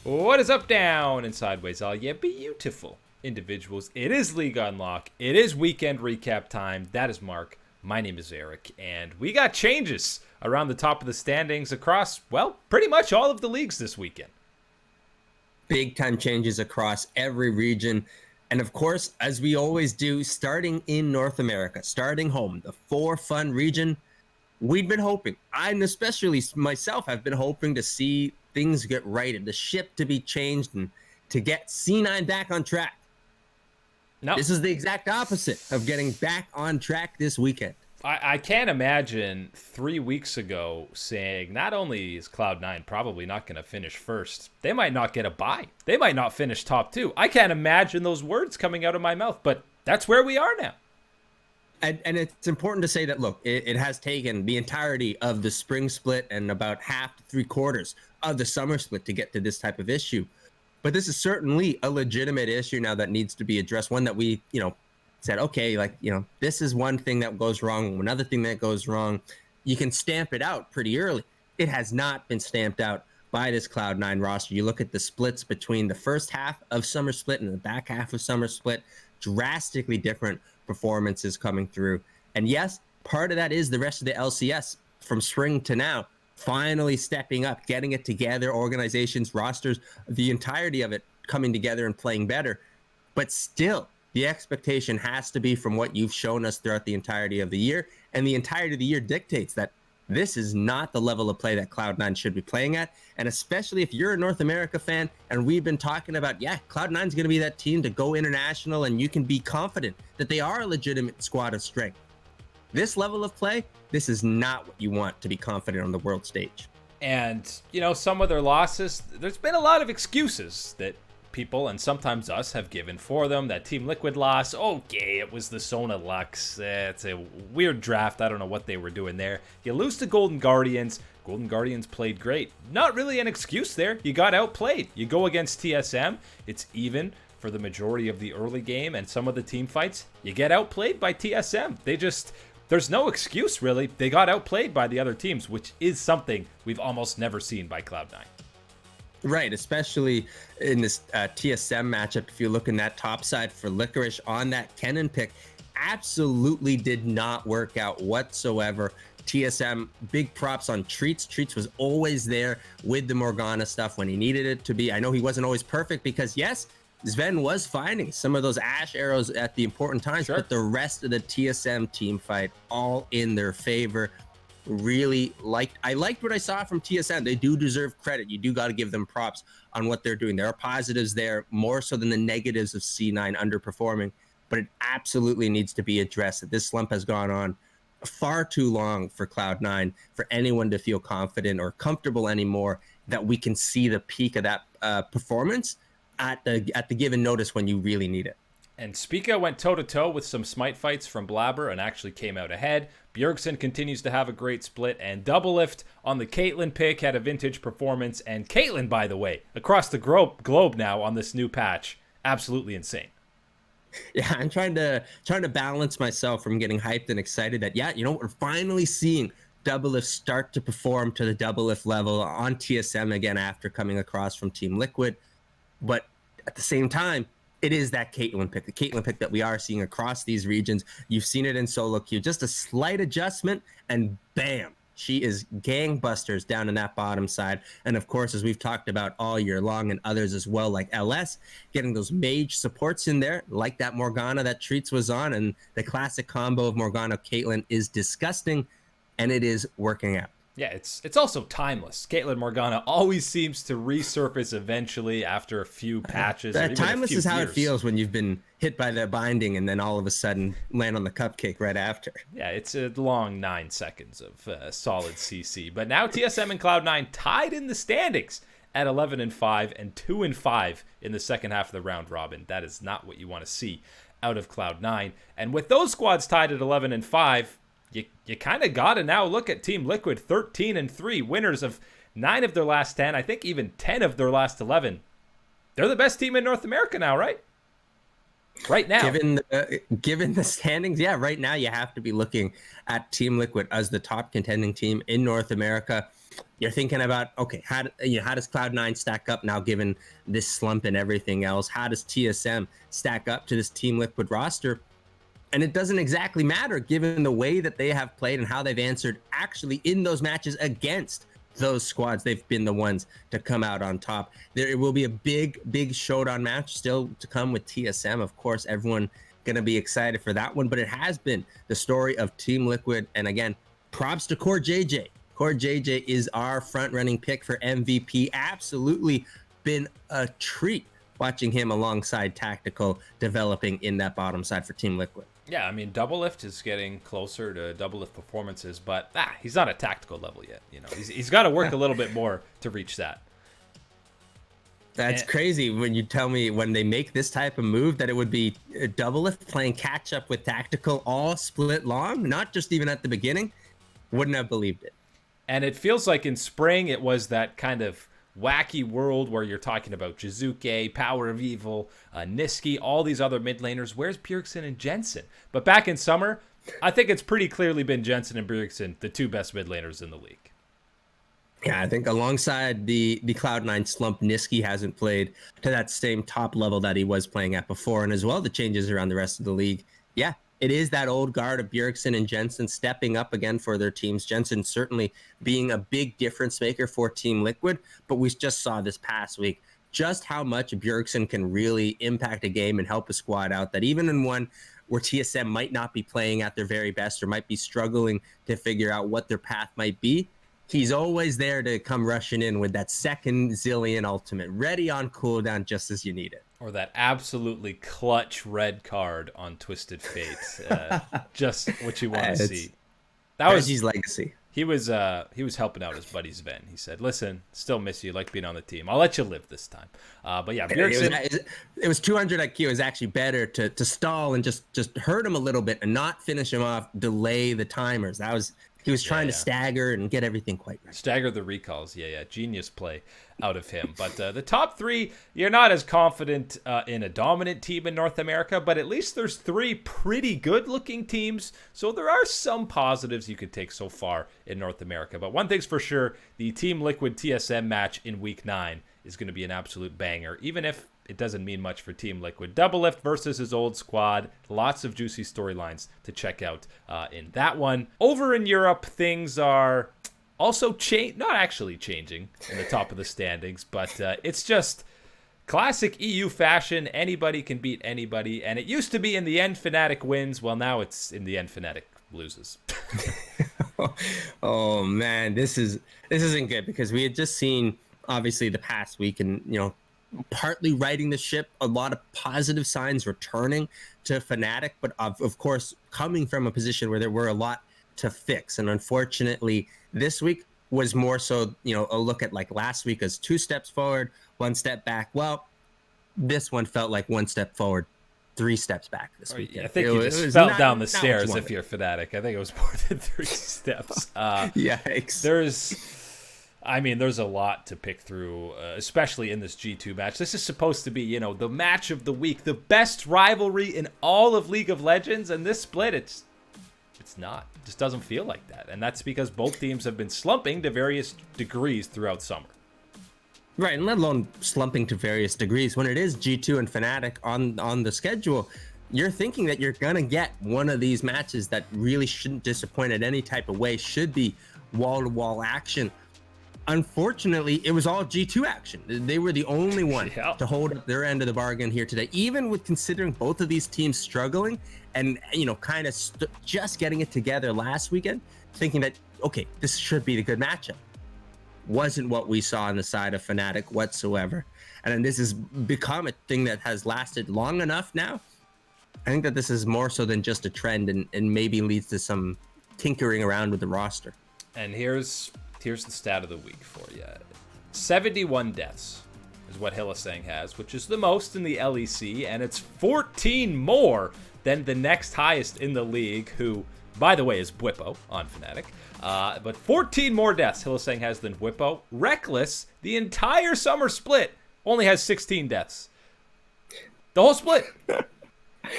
What is up, down, and sideways, all you beautiful individuals? It is League Unlock. It is weekend recap time. That is Mark. My name is Eric, and we got changes around the top of the standings across, well, pretty much all of the leagues this weekend. Big time changes across every region. And of course, as we always do, starting in North America, starting home, the For Fun region, we've been hoping, and especially myself, have been hoping to see things get righted, the ship to be changed, and to get C9 back on track. No, This is the exact opposite of getting back on track this weekend. I can't imagine 3 weeks ago saying not only is Cloud9 probably not going to finish first, they might not get a bye. They might not finish top 2. I can't imagine those words coming out of my mouth, but that's where we are now. And it's important to say that, look, it has taken the entirety of the spring split and about half to 3/4 of the summer split to get to this type of issue. But this is certainly a legitimate issue now that needs to be addressed. One that we, said, okay, this is one thing that goes wrong. Another thing that goes wrong, you can stamp it out pretty early. It has not been stamped out by this Cloud9 roster. You look at the splits between the first half of summer split and the back half of summer split, drastically different performances coming through. And yes, part of that is the rest of the LCS from spring to now finally stepping up, getting it together, organizations, rosters, the entirety of it coming together and playing better. But still, the expectation has to be from what you've shown us throughout the entirety of the year. And the entirety of the year dictates that this is not the level of play that Cloud9 should be playing at. And especially if you're a North America fan, and we've been talking about, Cloud9 is going to be that team to go international, and you can be confident that they are a legitimate squad of strength. This level of play, this is not what you want to be confident on the world stage. And, some of their losses, there's been a lot of excuses that people, and sometimes us, have given for them. That Team Liquid loss, okay, it was the Sona Lux. It's a weird draft. I don't know what they were doing there. You lose to Golden Guardians. Golden Guardians played great. Not really an excuse there. You got outplayed. You go against TSM. It's even for the majority of the early game and some of the team fights. You get outplayed by TSM. There's no excuse, really. They got outplayed by the other teams, which is something we've almost never seen by Cloud9. Right, especially in this TSM matchup. If you look in that top side for Licorice on that Kennen pick, absolutely did not work out whatsoever. TSM, big props on Treats. Treats was always there with the Morgana stuff when he needed it to be. I know he wasn't always perfect because, yes, Sven was finding some of those Ash arrows at the important times, sure, but the rest of the TSM team fight all in their favor. I liked what I saw from TSM. They do deserve credit. You do got to give them props on what they're doing. There are positives there, more so than the negatives of C9 underperforming, but it absolutely needs to be addressed that this slump has gone on far too long for Cloud9 for anyone to feel confident or comfortable anymore that we can see the peak of that performance at the given notice when you really need it. And Spica went toe-to-toe with some smite fights from Blabber and actually came out ahead. Bjergsen continues to have a great split, and Doublelift on the Caitlyn pick had a vintage performance. And Caitlyn, by the way, across the globe now on this new patch, absolutely insane. Yeah, I'm trying to balance myself from getting hyped and excited that, we're finally seeing Doublelift start to perform to the Doublelift level on TSM again after coming across from Team Liquid. But at the same time, it is that Caitlyn pick, the Caitlyn pick that we are seeing across these regions. You've seen it in solo queue, just a slight adjustment, and bam, she is gangbusters down in that bottom side. And of course, as we've talked about all year long, and others as well, like LS, getting those mage supports in there, like that Morgana that Treats was on, and the classic combo of Morgana Caitlyn is disgusting, and it is working out. Yeah, it's also timeless. Caitlyn Morgana always seems to resurface eventually after a few patches. Timeless is how it feels when you've been hit by the binding and then all of a sudden land on the cupcake right after. Yeah, it's a long 9 seconds of solid CC. But now TSM and Cloud9 tied in the standings at 11-5 and 2-5 in the second half of the round robin. That is not what you want to see out of Cloud9. And with those squads tied at 11-5, you kind of got to now look at Team Liquid, 13-3, winners of 9 of their last 10, I think even 10 of their last 11. They're the best team in North America now, right? Right now. Given the standings, right now you have to be looking at Team Liquid as the top contending team in North America. you're thinking about, okay, how does Cloud9 stack up now given this slump and everything else? How does TSM stack up to this Team Liquid roster? And it doesn't exactly matter given the way that they have played and how they've answered actually in those matches against those squads. They've been the ones to come out on top. There will be a big showdown match still to come with TSM. Of course, everyone going to be excited for that one, but it has been the story of Team Liquid. And again, props to Core JJ. Core JJ is our front running pick for MVP. Absolutely been a treat watching him alongside Tactical developing in that bottom side for Team Liquid. Yeah, I mean, Doublelift is getting closer to Doublelift performances, but he's not at Tactical level yet. You know, he's got to work a little bit more to reach that. That's crazy when you tell me when they make this type of move that it would be Doublelift playing catch up with Tactical all split long, not just even at the beginning. Wouldn't have believed it. And it feels like in spring it was that kind of wacky world where you're talking about Jizuke, Power of Evil, Niski, all these other mid laners. Where's Bjergsen and Jensen? But back in summer, I think it's pretty clearly been Jensen and Bjergsen, the two best mid laners in the league. Yeah, I think alongside the Cloud9 slump, Niski hasn't played to that same top level that he was playing at before. And as well, the changes around the rest of the league. Yeah, it is that old guard of Bjergsen and Jensen stepping up again for their teams. Jensen certainly being a big difference maker for Team Liquid. But we just saw this past week just how much Bjergsen can really impact a game and help a squad out. That even in one where TSM might not be playing at their very best or might be struggling to figure out what their path might be, he's always there to come rushing in with that second Zillion ultimate, ready on cooldown just as you need it. Or that absolutely clutch red card on Twisted Fate. Just what you want to see. That was Reggie's legacy. He was helping out his buddy Sven. He said, "Listen, still miss you. Like being on the team. I'll let you live this time." But yeah, Bjergsen, it was 200 IQ. It was actually better to stall and just hurt him a little bit and not finish him off. Delay the timers. He was trying to stagger and get everything quite right. Stagger the recalls. Yeah. Genius play out of him. But the top three, you're not as confident in a dominant team in North America, but at least there's three pretty good-looking teams. So there are some positives you could take so far in North America. But one thing's for sure, the Team Liquid TSM match in Week 9 is going to be an absolute banger, even if it doesn't mean much for Team Liquid. Doublelift versus his old squad. Lots of juicy storylines to check out in that one. Over in Europe, things are also not actually changing in the top of the standings, but it's just classic EU fashion. Anybody can beat anybody, and it used to be in the end Fnatic wins. Well, now it's in the end Fnatic loses. Oh man, this isn't good because we had just seen obviously the past week and partly righting the ship, a lot of positive signs returning to Fnatic, but of course coming from a position where there were a lot to fix. And unfortunately, this week was more so, a look at like last week as 2 steps forward, 1 step back. Well, this one felt like 1 step forward, 3 steps back this week. I think you just fell down the stairs if you're Fnatic. I think it was more than 3 steps. Yikes. There's a lot to pick through, especially in this G2 match. This is supposed to be, the match of the week, the best rivalry in all of League of Legends, and this split, it's not. It just doesn't feel like that, and that's because both teams have been slumping to various degrees throughout summer. Right, and let alone slumping to various degrees. When it is G2 and Fnatic on the schedule, you're thinking that you're going to get one of these matches that really shouldn't disappoint in any type of way, should be wall-to-wall action. Unfortunately, it was all G2 action. They were the only one to hold up their end of the bargain here today, even with considering both of these teams struggling and, kind of just getting it together last weekend, thinking that, okay, this should be the good matchup. Wasn't what we saw on the side of Fnatic whatsoever. And then this has become a thing that has lasted long enough now. I think that this is more so than just a trend and maybe leads to some tinkering around with the roster. And here's the stat of the week for you. 71 deaths is what Hylissang has, which is the most in the LEC, and it's 14 more than the next highest in the league, who, by the way, is Bwipo on Fnatic. But 14 more deaths Hylissang has than Bwipo. Reckless, the entire summer split, only has 16 deaths. The whole split.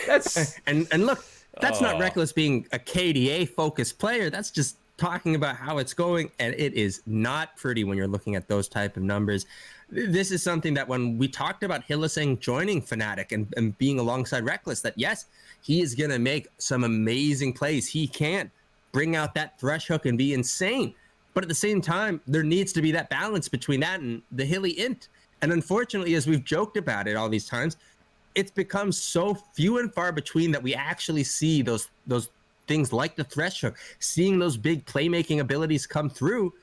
That's and look, that's not Reckless being a KDA focused player. That's just talking about how it's going, and it is not pretty when you're looking at those type of numbers. This is something that when we talked about Hylissang joining Fnatic and being alongside Reckless, that yes, he is going to make some amazing plays. He can bring out that thresh hook and be insane. But at the same time, there needs to be that balance between that and the Hilly int. And unfortunately, as we've joked about it all these times, it's become so few and far between that we actually see those things like the thresh hook, seeing those big playmaking abilities come through,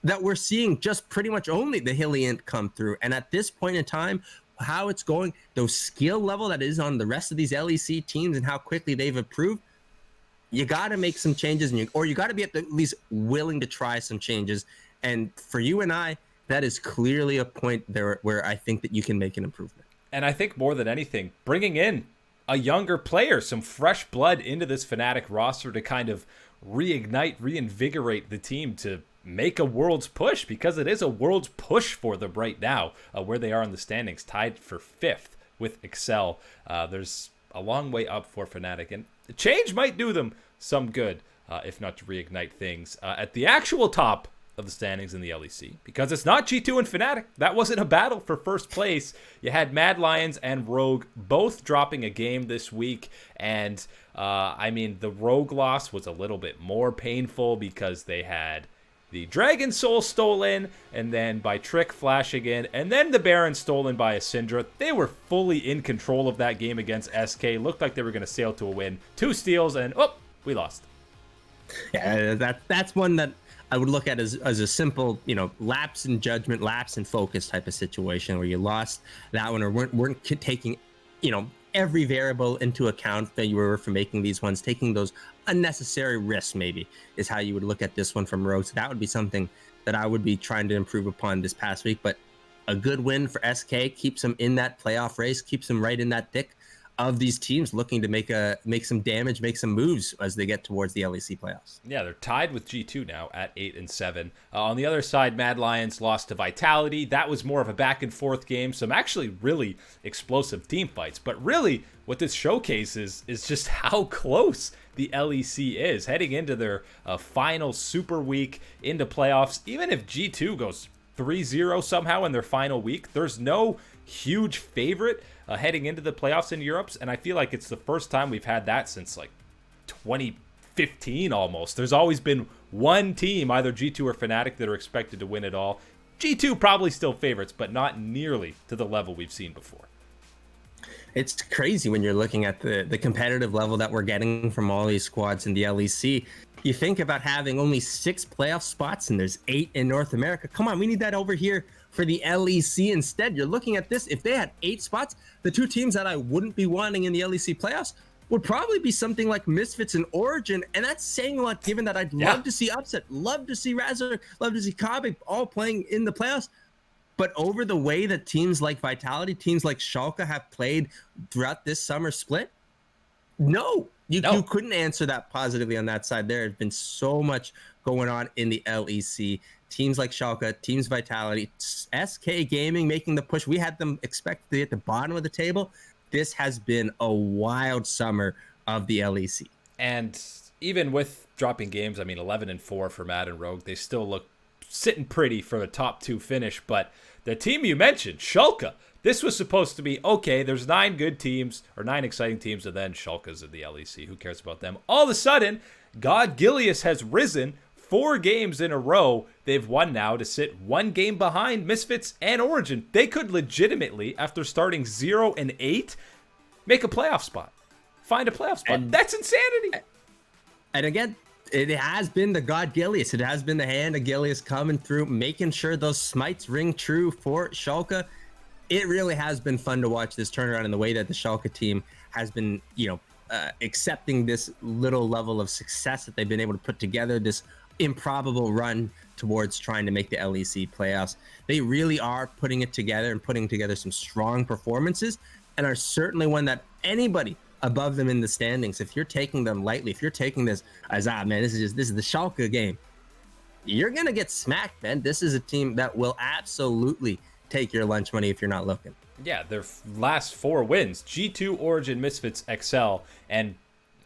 that we're seeing just pretty much only the Hilly int come through. And at this point in time, how it's going, those skill level that is on the rest of these LEC teams and how quickly they've improved, you got to make some changes, or you got to be at least willing to try some changes. And for you and I, that is clearly a point there where I think that you can make an improvement. And I think more than anything, bringing in a younger player, some fresh blood into this Fnatic roster to kind of reignite, reinvigorate the team to make a world's push, because it is a world's push for them right now, where they are in the standings, tied for 5th with Excel. There's a long way up for Fnatic, and the change might do them some good, if not to reignite things at the actual top of the standings in the LEC, because it's not G2 and Fnatic. That wasn't a battle for first place. You had Mad Lions and Rogue both dropping a game this week, and I mean, the Rogue loss was a little bit more painful because they had the Dragon Soul stolen, and then by Trick flashing in, and then the Baron stolen by a Syndra. They were fully in control of that game against SK. Looked like they were going to sail to a win. 2 steals, and we lost. Yeah, that's one that I would look at as a simple, lapse in judgment, lapse in focus type of situation where you lost that one or weren't taking, every variable into account that you were for making these ones, taking those unnecessary risks maybe is how you would look at this one from Rogue. So that would be something that I would be trying to improve upon this past week. But a good win for SK keeps them in that playoff race, keeps them right in that thick of these teams looking to make some damage, make some moves as they get towards the LEC playoffs. Yeah, they're tied with G2 now at 8-7. On the other side, Mad Lions lost to Vitality. That was more of a back and forth game. Some actually really explosive team fights. But really, what this showcases is just how close the LEC is heading into their final super week into playoffs. Even if G2 goes 3-0 somehow in their final week, there's no huge favorite heading into the playoffs in Europe, and I feel like it's the first time we've had that since like 2015 almost. There's always been one team, either G2 or Fnatic, that are expected to win it all. G2 probably still favorites, but not nearly to the level we've seen before. It's crazy when you're looking at the competitive level that we're getting from all these squads in the LEC. You think about having only 6 playoff spots and there's 8 in North America. Come on, we need that over here for the LEC instead. You're looking at this. If they had 8 spots, the 2 teams that I wouldn't be wanting in the LEC playoffs would probably be something like Misfits and Origin. And that's saying a lot, given that I'd love to see Upset, love to see Razor, love to see Kabe all playing in the playoffs. But over the way that teams like Vitality, teams like Schalke have played throughout this summer split, no. You couldn't answer that positively on that side. There has been so much going on in the LEC. Teams like Schalke, teams Vitality, SK Gaming making the push. We had them expect to be at the bottom of the table. This has been a wild summer of the LEC. And even with dropping games, 11-4 for Mad and Rogue, they still look sitting pretty for a top 2 finish. But the team you mentioned, Schalke, this was supposed to be, okay, there's 9 good teams, or 9 exciting teams, and then Schalke's in the LEC. Who cares about them? All of a sudden, God Gilius has risen 4 games in a row. They've won now to sit 1 game behind Misfits and Origin. They could legitimately, after starting 0-8, make a playoff spot. Find a playoff spot. That's insanity. And again, it has been the God Gilius. It has been the hand of Gilius coming through, making sure those smites ring true for Schalke. It really has been fun to watch this turnaround in the way that the Schalke team has been, accepting this little level of success that they've been able to put together, this improbable run towards trying to make the LEC playoffs. They really are putting it together and putting together some strong performances, and are certainly one that anybody above them in the standings, if you're taking them lightly, if you're taking this as, this is the Schalke game, you're going to get smacked, man. This is a team that will absolutely take your lunch money if you're not looking. Yeah, their last 4 wins, G2, Origin, Misfits, Excel. And,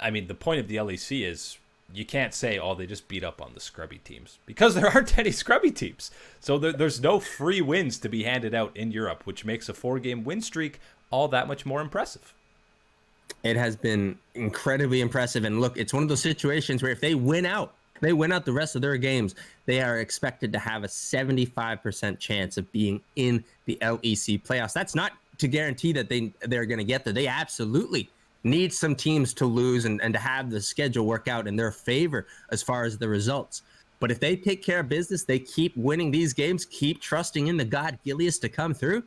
the point of the LEC is you can't say, oh, they just beat up on the scrubby teams, because there aren't any scrubby teams. So there's no free wins to be handed out in Europe, which makes a 4-game win streak all that much more impressive. It has been incredibly impressive. And look, it's one of those situations where if they win out the rest of their games, they are expected to have a 75% chance of being in the LEC playoffs. That's not to guarantee that they're going to get there. They absolutely need some teams to lose and to have the schedule work out in their favor as far as the results. But if they take care of business, they keep winning these games, keep trusting in the God Gilius to come through.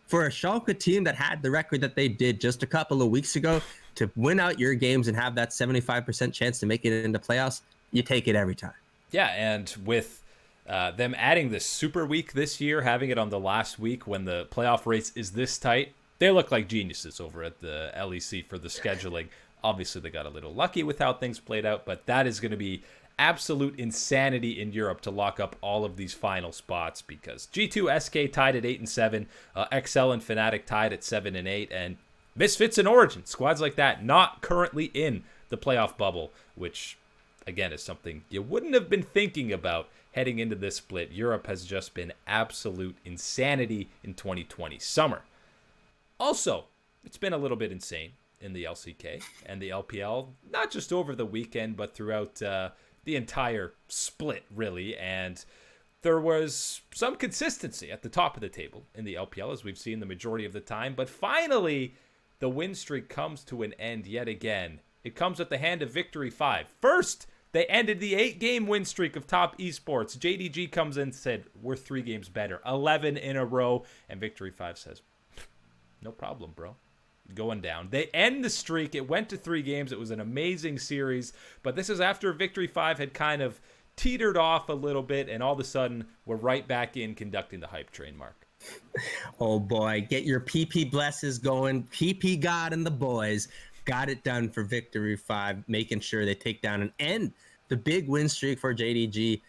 For a Schalke team that had the record that they did just a couple of weeks ago, to win out your games and have that 75% chance to make it into playoffs, you take it every time. Yeah, and with them adding the Super Week this year, having it on the last week when the playoff race is this tight, they look like geniuses over at the LEC for the scheduling. Obviously, they got a little lucky with how things played out, but that is going to be absolute insanity in Europe to lock up all of these final spots, because G2 SK tied at 8-7, XL and Fnatic tied at 7-8, and Misfits and Origin, squads like that, not currently in the playoff bubble, which, again, is something you wouldn't have been thinking about heading into this split. Europe has just been absolute insanity in 2020 summer. Also, it's been a little bit insane in the LCK and the LPL, not just over the weekend, but throughout the entire split, really. And there was some consistency at the top of the table in the LPL, as we've seen the majority of the time. But finally, the win streak comes to an end yet again. It comes at the hand of Victory 5. First, they ended the 8-game win streak of top eSports. JDG comes in and said, we're 3 games better. 11 in a row. And Victory 5 says, no problem, bro. Going down. They end the streak. It went to 3 games. It was an amazing series. But this is after Victory 5 had kind of teetered off a little bit. And all of a sudden, we're right back in conducting the hype train, Mark. Oh, boy. Get your PP blesses going. PP God and the boys got it done for Victory 5, making sure they take down and end the big win streak for JDG.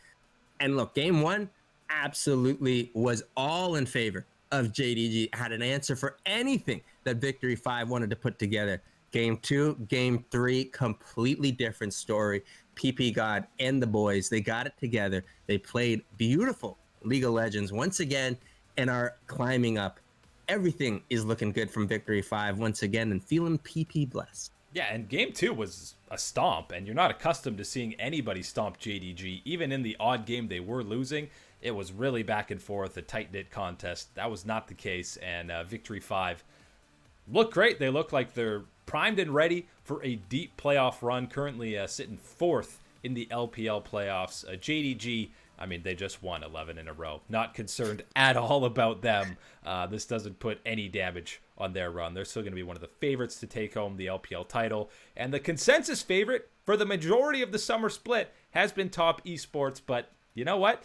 And look, game 1 absolutely was all in favor of JDG, had an answer for anything that Victory 5 wanted to put together. Game 2, game 3, completely different story. PP God and the boys, they got it together. They played beautiful League of Legends once again and are climbing up. Everything is looking good from Victory 5 once again, and feeling PP blessed. Yeah, and game 2 was a stomp, and you're not accustomed to seeing anybody stomp JDG. Even in the odd game they were losing, it was really back and forth, a tight-knit contest. That was not the case, and Victory 5 look great. They look like they're primed and ready for a deep playoff run, currently sitting 4th in the LPL playoffs. JDG, I mean, they just won 11 in a row. Not concerned at all about them. This doesn't put any damage on their run. They're still going to be one of the favorites to take home the LPL title. And the consensus favorite for the majority of the summer split has been top eSports. But you know what?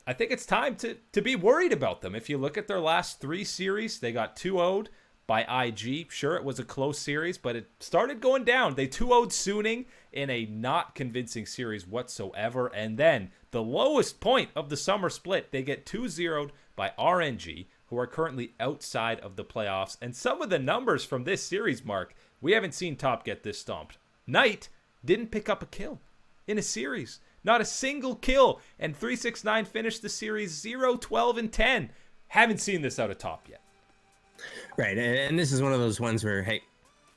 I think it's time to be worried about them. If you look at their last 3 series, they got 2-0'd by IG. Sure, it was a close series, but it started going down. They 2-0'd Suning in a not convincing series whatsoever. And then the lowest point of the summer split, they get 2-0'd by RNG, who are currently outside of the playoffs. And some of the numbers from this series, Mark, we haven't seen top get this stomped. Knight didn't pick up a kill in a series. Not a single kill. And 369 finished the series 0-12-10. Haven't seen this out of top yet. Right, and this is one of those ones where, hey,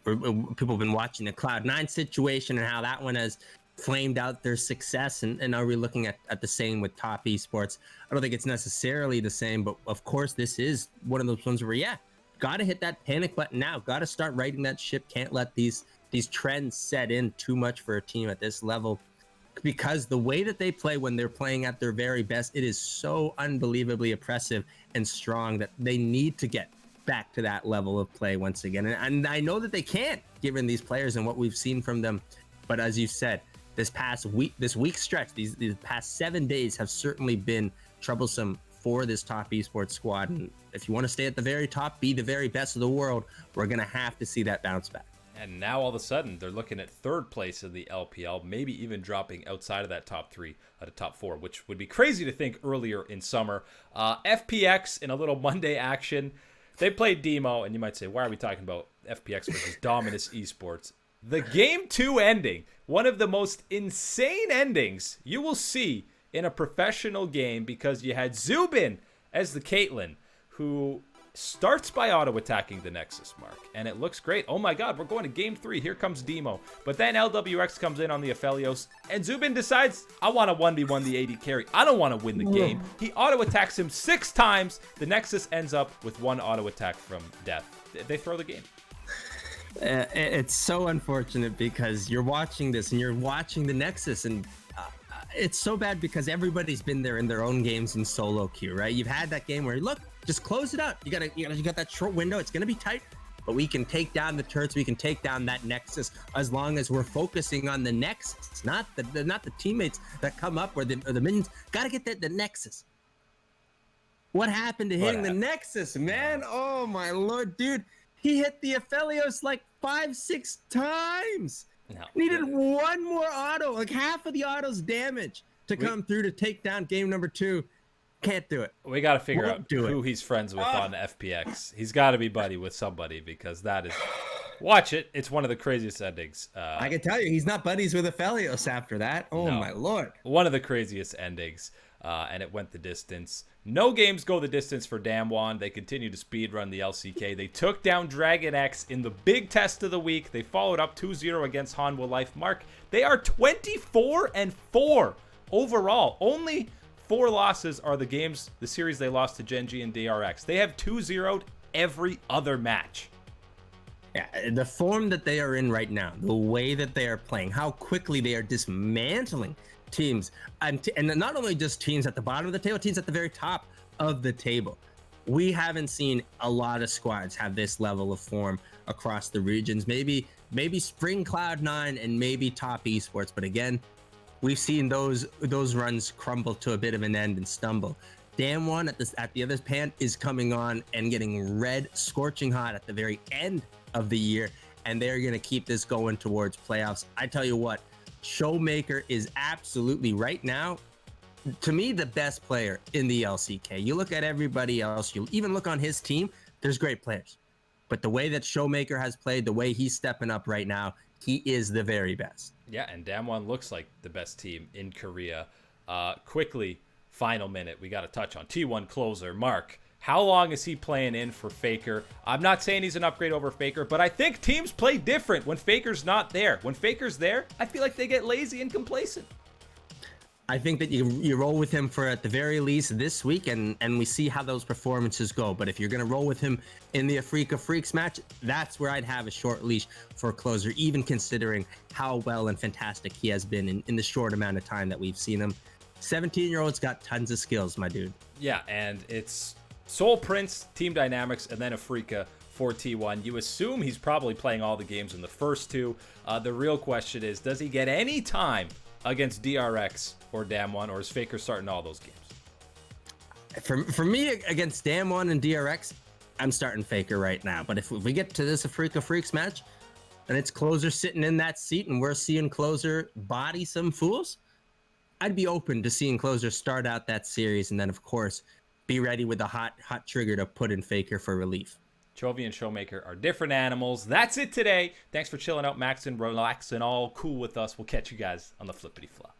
people have been watching the Cloud9 situation and how that one has flamed out their success, and are we looking at the same with top esports? I don't think it's necessarily the same, but of course this is one of those ones where, yeah, got to hit that panic button now. Got to start righting that ship. Can't let these trends set in too much for a team at this level, because the way that they play when they're playing at their very best, it is so unbelievably oppressive and strong that they need to get back to that level of play once again. And I know that they can't, given these players and what we've seen from them. But as you said, this week stretch, these past 7 days have certainly been troublesome for this top esports squad. And if you want to stay at the very top, be the very best of the world, we're going to have to see that bounce back. And now all of a sudden, they're looking at 3rd place in the LPL, maybe even dropping outside of that top 3 out of top 4, which would be crazy to think earlier in summer. FPX in a little Monday action. They played Demo, and you might say, why are we talking about FPX versus Dominus Esports? The Game 2 ending, one of the most insane endings you will see in a professional game, because you had Zubin as the Caitlyn, who starts by auto-attacking the Nexus, Mark, and it looks great. Oh my god, we're going to Game 3. Here comes Demo. But then LWX comes in on the Aphelios, and Zubin decides, I want to 1v1 the AD carry. I don't want to win the game. He auto-attacks him 6 times. The Nexus ends up with 1 auto-attack from death. They throw the game. It's so unfortunate because you're watching this and you're watching the Nexus, and it's so bad because everybody's been there in their own games in solo queue, right? You've had that game where, look, just close it out. You got that short window. It's gonna be tight, but we can take down the turrets. We can take down that Nexus as long as we're focusing on the Nexus, not the teammates that come up or the minions. Got to get the Nexus. What happened to hitting the Nexus, man? Oh my lord, dude! He hit the Aphelios like 5-6 times. No. Needed one more auto, like half of the auto's damage to come through to take down game number 2. Can't do it. We got to figure out who he's friends with on FPX. He's got to be buddy with somebody, because that is... Watch it. It's one of the craziest endings. I can tell you, he's not buddies with Aphelios after that. Oh, no. My lord. One of the craziest endings, and it went the distance. No games go the distance for Damwon. They continue to speedrun the LCK. They took down Dragon X in the big test of the week. They followed up 2-0 against Hanwha Life. Mark, they are 24-4 overall. Only 4 losses are the series they lost to Genji and DRX. They have 2-0'd every other match. Yeah, the form that they are in right now, the way that they are playing, how quickly they are dismantling teams, and not only just teams at the bottom of the table, teams at the very top of the table. We haven't seen a lot of squads have this level of form across the regions. Maybe Spring Cloud9 and maybe Top Esports, but again, we've seen those runs crumble to a bit of an end and stumble. Damwon at the other pan is coming on and getting red, scorching hot at the very end of the year, and they're going to keep this going towards playoffs. I tell you what, Showmaker is absolutely right now, to me, the best player in the LCK. You look at everybody else, you even look on his team, there's great players. But the way that Showmaker has played, the way he's stepping up right now, he is the very best. Yeah, and Damwon looks like the best team in Korea. Quickly, final minute, we got to touch on T1 closer, Mark. How long is he playing in for Faker? I'm not saying he's an upgrade over Faker, but I think teams play different when Faker's not there. When Faker's there, I feel like they get lazy and complacent. I think that you roll with him for at the very least this week, and we see how those performances go. But if you're going to roll with him in the Afrika Freaks match, that's where I'd have a short leash for a closer, even considering how well and fantastic he has been in the short amount of time that we've seen him. 17-year-old's got tons of skills, my dude. Yeah, and it's Soul Prince, Team Dynamics, and then Afrika for T1. You assume he's probably playing all the games in the first 2. The real question is, does he get any time against DRX or Damwon, or is Faker starting all those games? For me, against Damwon and DRX, I'm starting Faker right now. But if we get to this Afrika Freaks match, and it's closer sitting in that seat, and we're seeing closer body some fools, I'd be open to seeing closer start out that series, and then of course be ready with a hot trigger to put in Faker for relief. Chovy and Showmaker are different animals. That's it today. Thanks for chilling out, Max, and relaxing all cool with us. We'll catch you guys on the flippity flop.